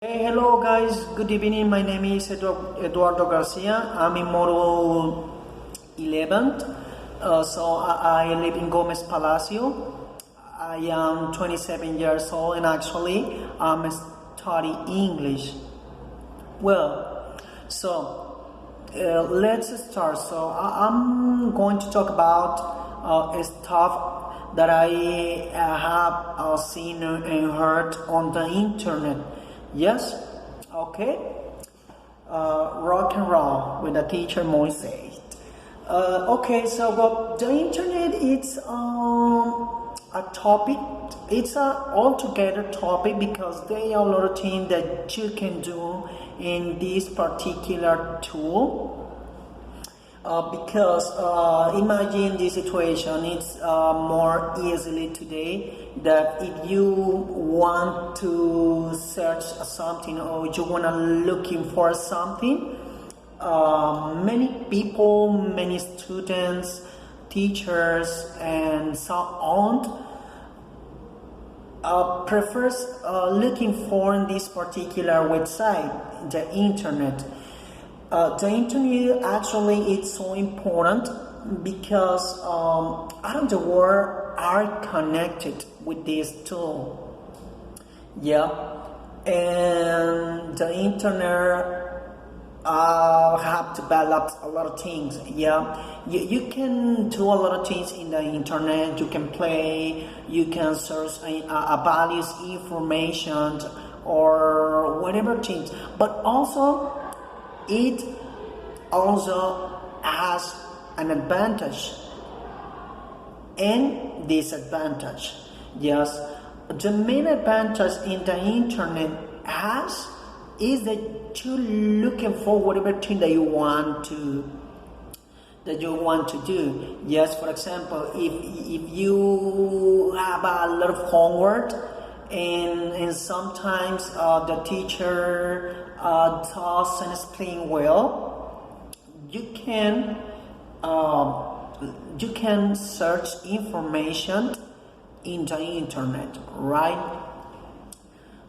Hey, hello guys, good evening. My name is Eduardo Garcia. I'm in Model 11. I live in Gomez Palacio. I am 27 years old and actually I'm studying English. Let's start. I'm going to talk about stuff that I have seen and heard on the internet. Yes? Okay. Rock and roll with the teacher Moises. The internet is a topic. It's a altogether topic because there are a lot of things that you can do in this particular tool. Imagine the situation, it's more easily today that if you want to search something or you want to looking for something, many people, many students, teachers and so on prefers looking for this particular website, the internet. The internet actually is so important because all the world are connected with this tool. Yeah, and the internet have developed a lot of things. Yeah, you can do a lot of things in the internet. You can play, you can search values information or whatever things, but also it also has an advantage and disadvantage. Yes, the main advantage in the internet has is that you're looking for whatever thing that you want to do. Yes, for example, if you have a lot of homework and sometimes the teacher doesn't explain well, you can search information in the internet, right?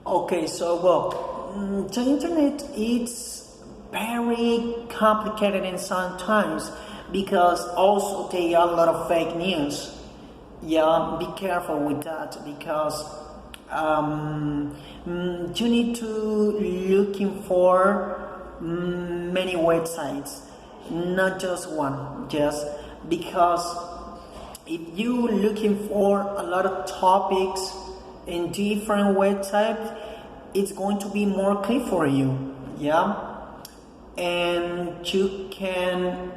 Okay, the internet is very complicated and sometimes because also there are a lot of fake news. Yeah, be careful with that because you need to looking for many websites, not just one. Just because if you looking for a lot of topics in different websites, it's going to be more clear for you. Yeah, and you can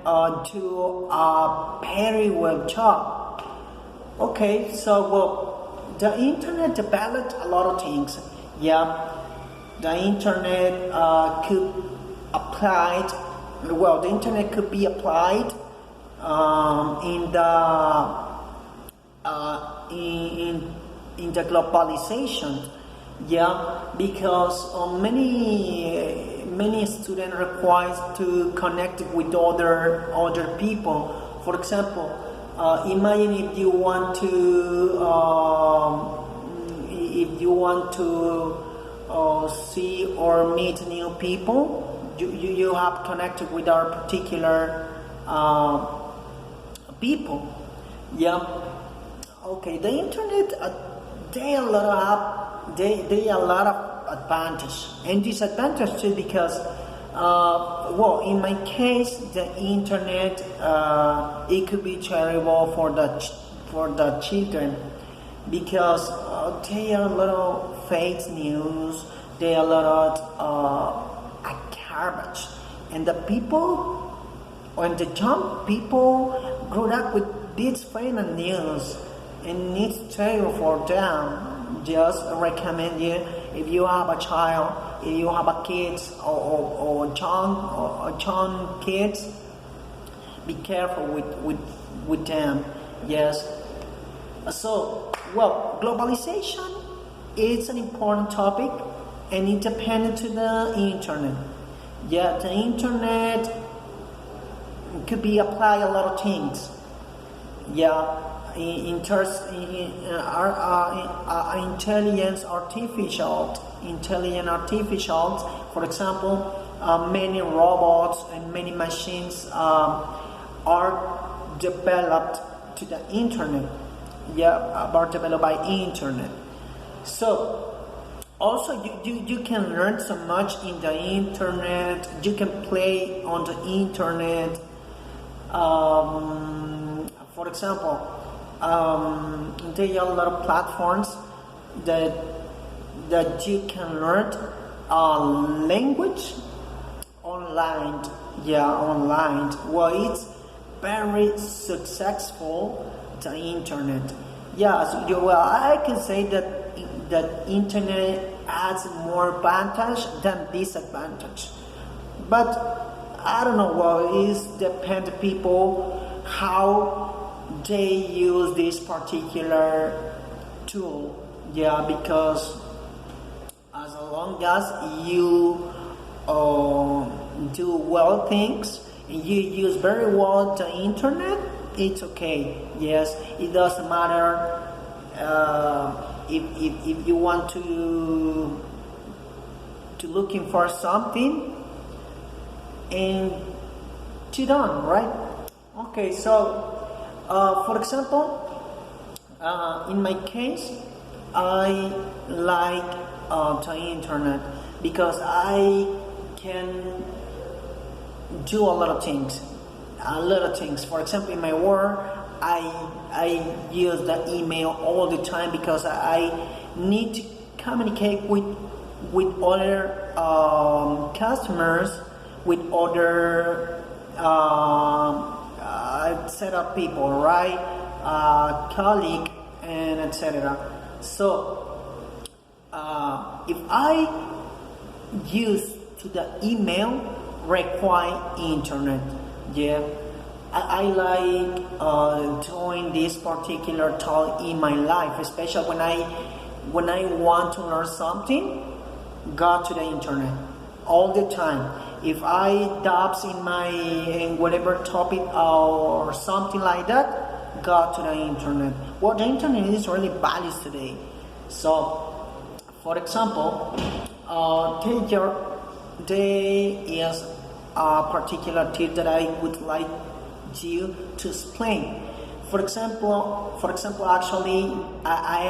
do a very well job. Okay, the internet developed a lot of things. Yeah, the internet the internet could be applied in the globalization. Yeah, because many students requires to connect with other people. For example, imagine if you want to see or meet new people, you have connected with our particular people. Yeah. Okay. The internet there are a lot of advantage and disadvantage too because in my case the internet it could be terrible for the children because there are a lot of fake news, there are a lot of garbage, and the people and the young people grew up with this fake news and it's terrible for them. Just recommend you if you have a child, if you have a kids or young kids, be careful with them. Yes. Globalization is an important topic and it depends to the internet. Yeah, the internet could be applied a lot of things. Yeah. Intelligence, artificial intelligent artificials. For example, many robots and many machines are developed to the internet. Are developed by internet. So also you can learn so much in the internet. You can play on the internet. For example, there are a lot of platforms that you can learn language online. Online. Well, it's very successful. The internet. I can say that internet has more advantage than disadvantage. But I don't know. Well, it depends on people how they use this particular tool. Because as long as you do well things and you use very well the internet, it's okay. Yes, it doesn't matter if you want to looking for something and to done, right? Okay, so for example, in my case, I like the internet because I can do a lot of things. For example, in my work, I use the email all the time because I need to communicate with other customers, with other set of people, right? Colleague and etc. So if I use to the email require internet. I like doing this particular talk in my life, especially when I want to learn something. Go to the internet all the time. If I dabs in whatever topic or something like that, go to the internet. Well, the internet is really valuable today. So, for example, there is a particular tip that I would like you to explain. For example, actually, I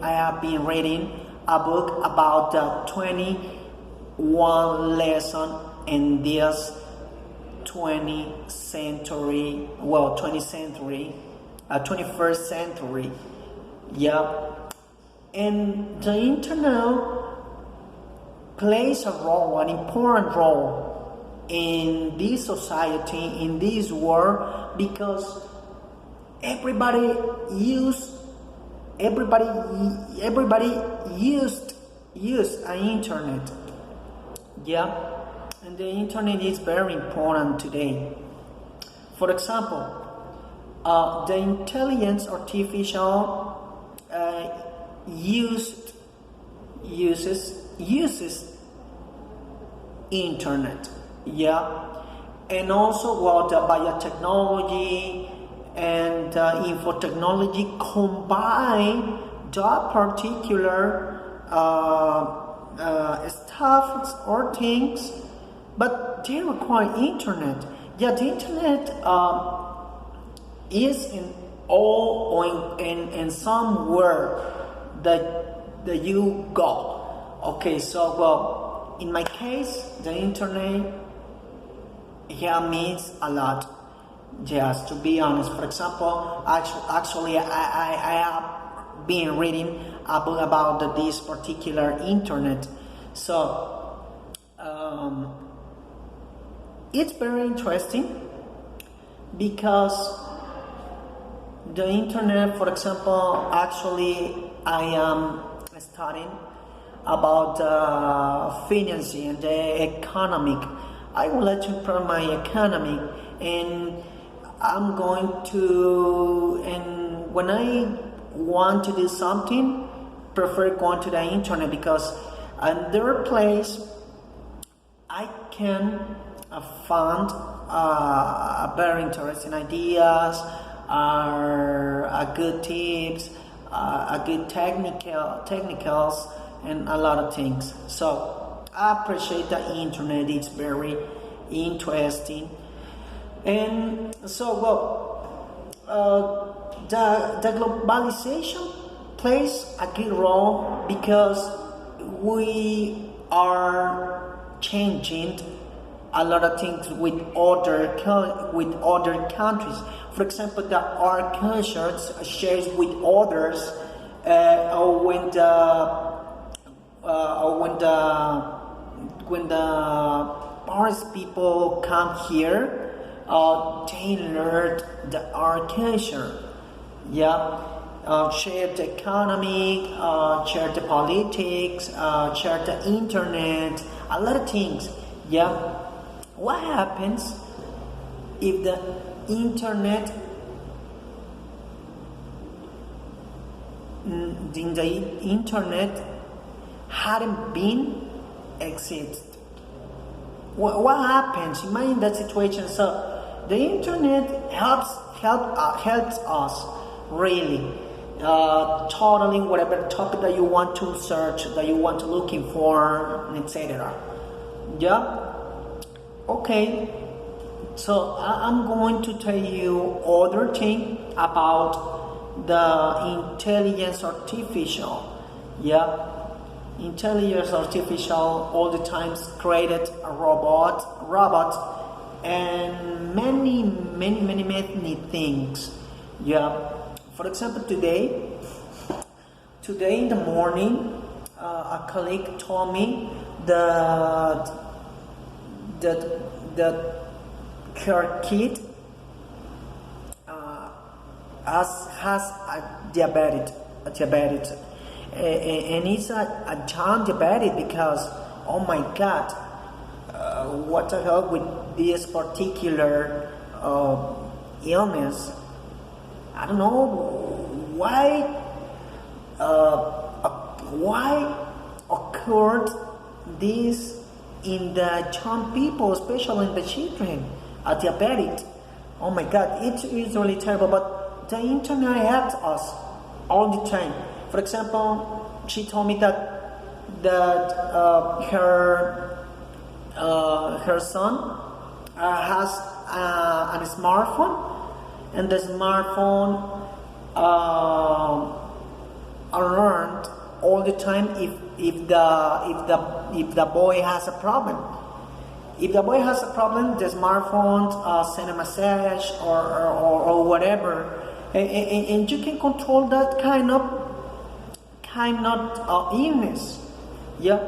have been reading a book about the 21 lesson in this 21st century. And the internet plays an important role in this society, in this world, because everybody used an internet. And the internet is very important today. For example, the intelligence artificial uses internet. And also the biotechnology and infotechnology combine that particular stuff or things, but they require internet. The internet is in somewhere that you go. Okay, so well, in my case, the internet means a lot. Just to be honest, for example, actually, I have been reading a book about this particular internet. So it's very interesting because the internet, for example, actually, I am studying about financing and the economic. I would like to improve my economy, and I'm going to, and when I want to do something, prefer going to the internet because another place I can find very interesting ideas, good tips, a good technicals and a lot of things. So I appreciate the internet. It's very interesting. And so, the globalization plays a good role because we are changing a lot of things with other countries. For example, our cultures shares with others, or when the Paris people come here, they learn our culture. Yeah. Share the economy, share the politics, share the internet, a lot of things. Yeah. What happens if the internet hadn't been exist? What happens? Imagine that situation. So the internet helps us really. Totally whatever topic that you want to search, that you want to looking for, etc. Yeah. Okay. So I'm going to tell you other thing about the intelligence artificial. Yeah. Intelligence artificial all the times created a robots, and many things. Yeah. For example, today in the morning, a colleague told me that her kid has a diabetes, and it's a young diabetes because, oh my God, what the hell with this particular illness? I don't know why occurred this in the young people, especially in the children, a diabetic. Oh my God, it is really terrible. But the internet helps us all the time. For example, she told me that her son has a smartphone. And the smartphone learned all the time if the boy has a problem. If the boy has a problem, the smartphone send a message or whatever, and you can control that kind of illness. Yeah,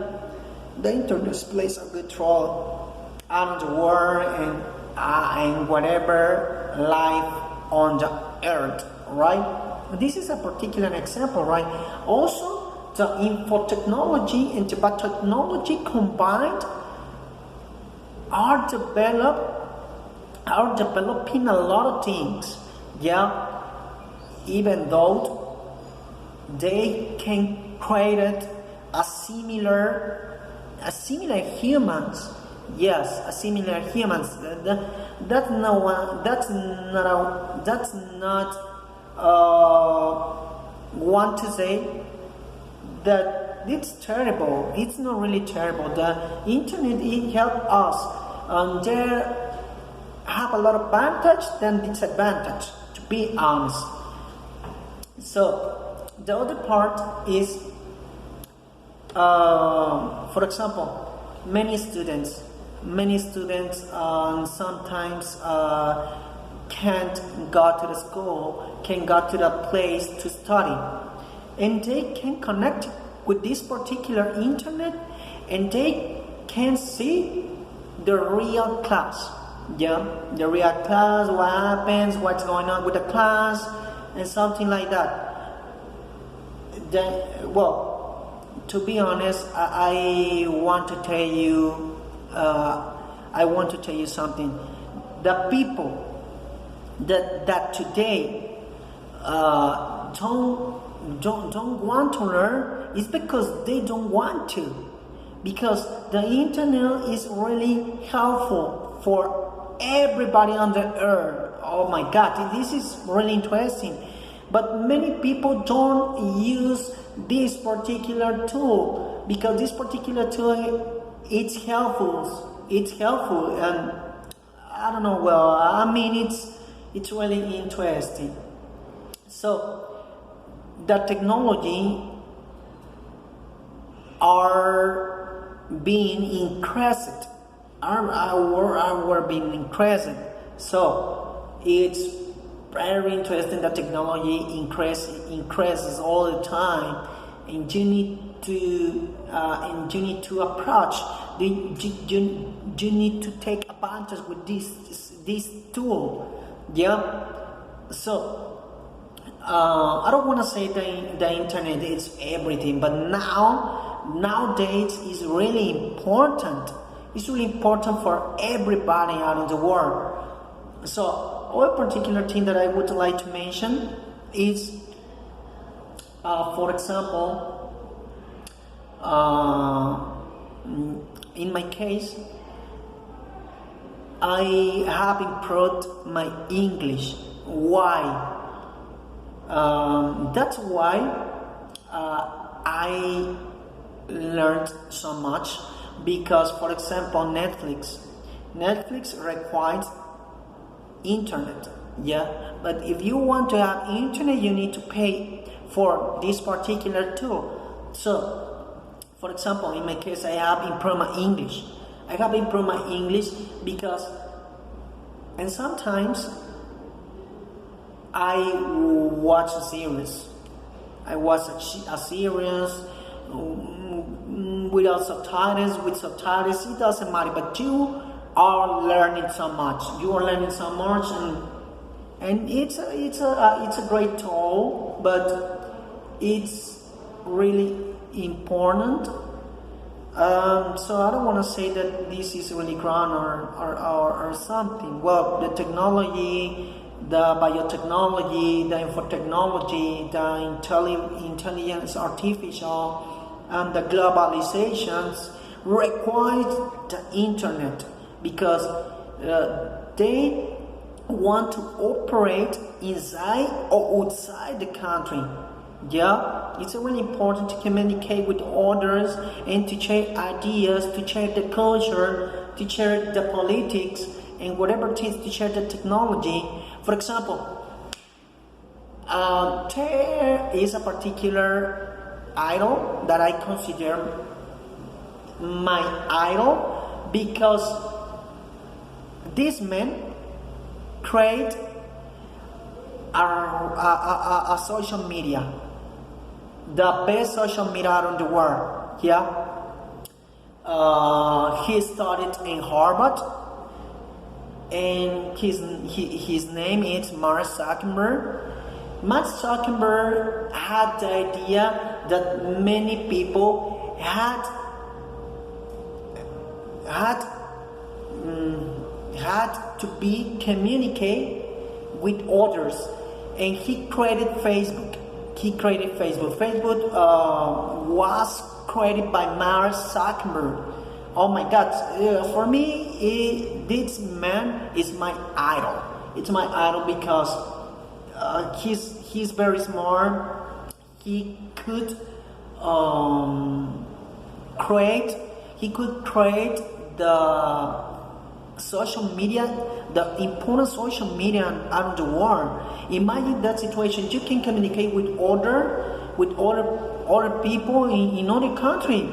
the internet plays a good role around the world and whatever life on the earth, right? This is a particular example, right? Also, the info technology and the biotechnology combined are developing a lot of things. Yeah, even though they can create a similar humans. Yes, a similar humans. That's not want to say that it's terrible. It's not really terrible. The internet, it helps us. There have a lot of advantage than disadvantage, to be honest. So the other part is, for example, many students sometimes can't go to the school, can't go to the place to study, and they can connect with this particular internet, and they can see the real class. Yeah, the real class, what happens, what's going on with the class, and something like that. Then, well, to be honest, I want to tell you. I want to tell you something. The people that today don't want to learn is because they don't want to. Because the internet is really helpful for everybody on the earth. Oh my God, this is really interesting. But many people don't use this particular tool because this particular tool it's helpful. It's helpful, and I don't know. Well, I mean, it's really interesting. So the technology are being increased, are being increased. So it's very interesting that technology increases all the time, and you need to approach. You need to take advantage with this tool. Yeah. So I don't want to say the internet is everything, but nowadays is really important. It's really important for everybody out in the world. So one particular thing that I would like to mention is, for example, in my case, I have improved my English. Why? That's why I learned so much, because, for example, Netflix requires internet. Yeah, but if you want to have internet, you need to pay for this particular tool. So, for example, in my case, I have improved my English. Because, and sometimes I watch a series. I watch a series without subtitles, with subtitles. It doesn't matter. But you are learning so much. And it's a great tool, but it's really important. So I don't want to say that this is really ground or something. Well, the technology, the biotechnology, the infotechnology, the intelligence artificial, and the globalizations require the internet, because they want to operate inside or outside the country. Yeah, it's really important to communicate with others and to share ideas, to share the culture, to share the politics, and whatever it is, to share the technology. For example, there is a particular idol that I consider my idol, because this man create a social media, the best social media around the world. Yeah, he studied in Harvard, and his name is Mark Zuckerberg. Mark Zuckerberg had the idea that many people had to be communicate with others, and he created Facebook. Facebook was created by Mark Zuckerberg. Oh my God! For me, this man is my idol. It's my idol because he's very smart. He could create the social media, the important social media around the world. Imagine that situation. You can communicate with other people in other country.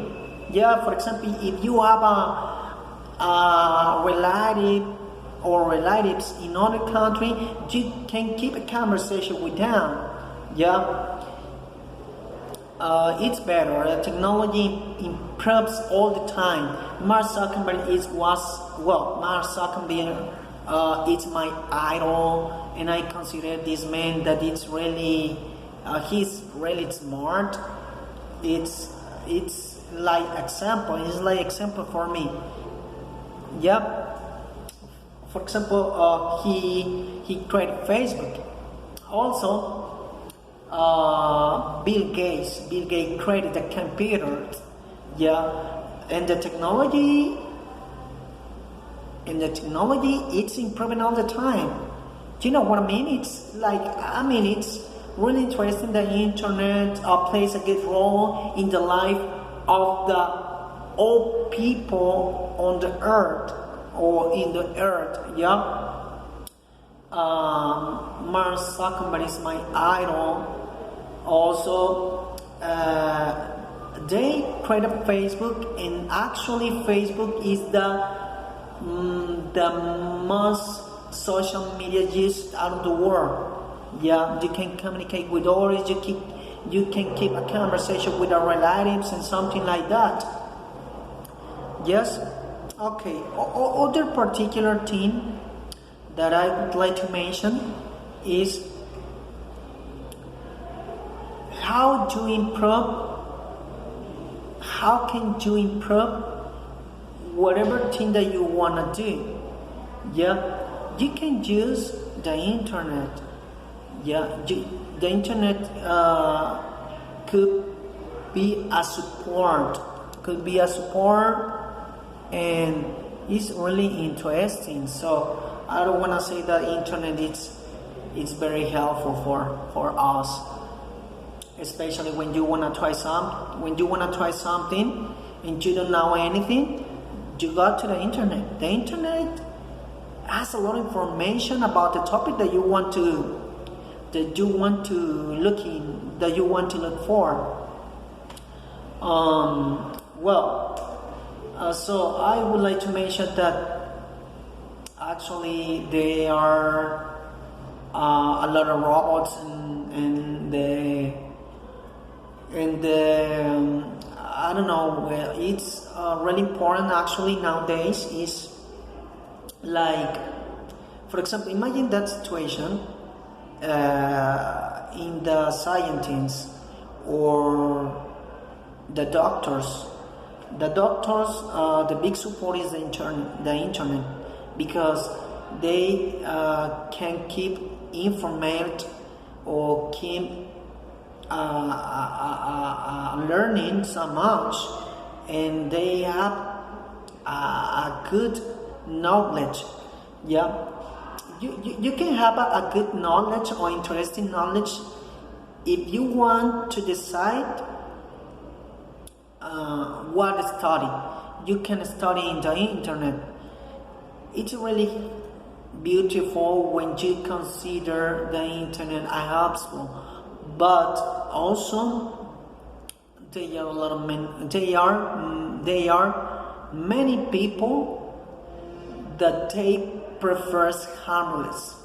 Yeah, for example, if you have a relative or relatives in other country, you can keep a conversation with them. Yeah. It's better. Technology improves all the time. Mark Zuckerberg is my idol, and I consider this man that it's really he's really smart. It's like example. It's like example for me. Yep. For example, he created Facebook. Also, Bill Gates created the computer. Yeah, and the technology it's improving all the time. Do you know what I mean? It's like, it's really interesting. The internet plays a good role in the life of the all people on the earth or in the earth. Yeah. Mark Zuckerberg is my idol. Also, they created Facebook, and actually Facebook is the most social media used out of the world. Yeah, you can communicate with others. You can keep a conversation with our relatives and something like that. Yes. Okay. Other particular thing that I would like to mention is how can you improve whatever thing that you want to do. Yeah, you can use the internet. Yeah, the internet could be a support, and it's really interesting. So I don't want to say that internet it's very helpful for us, especially when you want to try something and you don't know anything. You go to the internet. The internet has a lot of information about the topic that you want to look for. So I would like to mention that actually there are a lot of robots and I don't know, it's really important actually nowadays is like, for example, imagine that situation in the scientists or the doctors. The big support is the internet, because they can keep information or keep learning so much, and they have a good knowledge. Yeah, you can have a good knowledge or interesting knowledge if you want to decide what to study. You can study in the internet. It's really beautiful when you consider the internet a helpful, but also there are many people that they prefers harmless.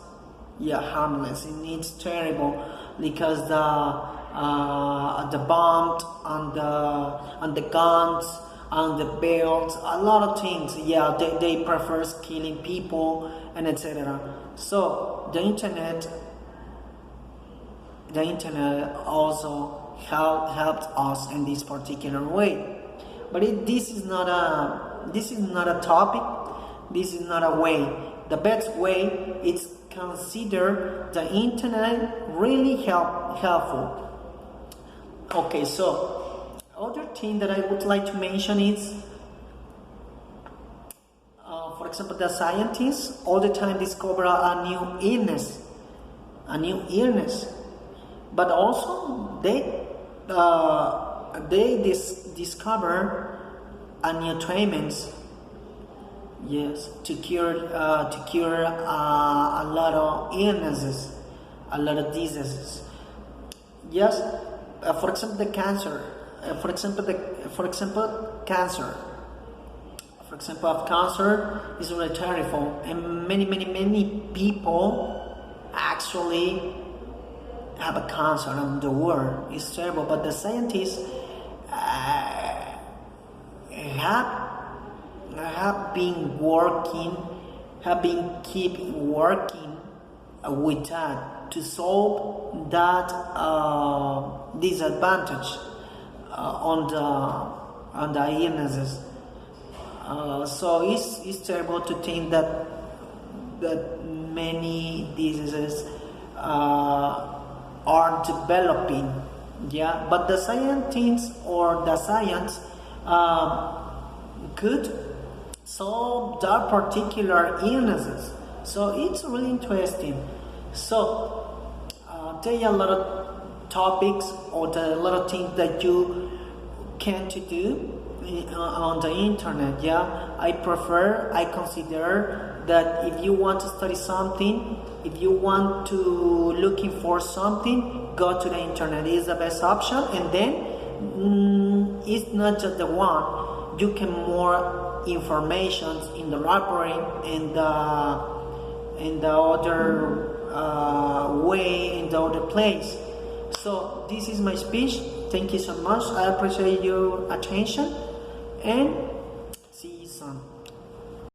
Yeah, harmless, and it's terrible because the bombs and the guns and the belts, a lot of things. Yeah, they prefer killing people and etc. So the internet also helped us in this particular way. But this is not a topic. This is not a way. The best way is consider the internet really helpful. Okay, so other thing that I would like to mention is, for example, the scientists all the time discover a new illness, but also they discover a new treatments. Yes, to cure a lot of illnesses, a lot of diseases. Yes, for example, the cancer. Cancer is really terrible, and many people actually have a cancer in the world. It's terrible, but the scientists have been keep working with that to solve that disadvantage on the illnesses. So it's terrible to think that many diseases are developing. Yeah, but the scientists or the science could solve that particular illnesses. So it's really interesting. So there are a lot of topics or a lot of things that you can to do on the internet. Yeah, I consider that if you want to study something, if you want to looking for something, go to the internet. It is the best option. And then it's not just the one. You can more information in the library and the other way, in the other place. So this is my speech. Thank you so much. I appreciate your attention, and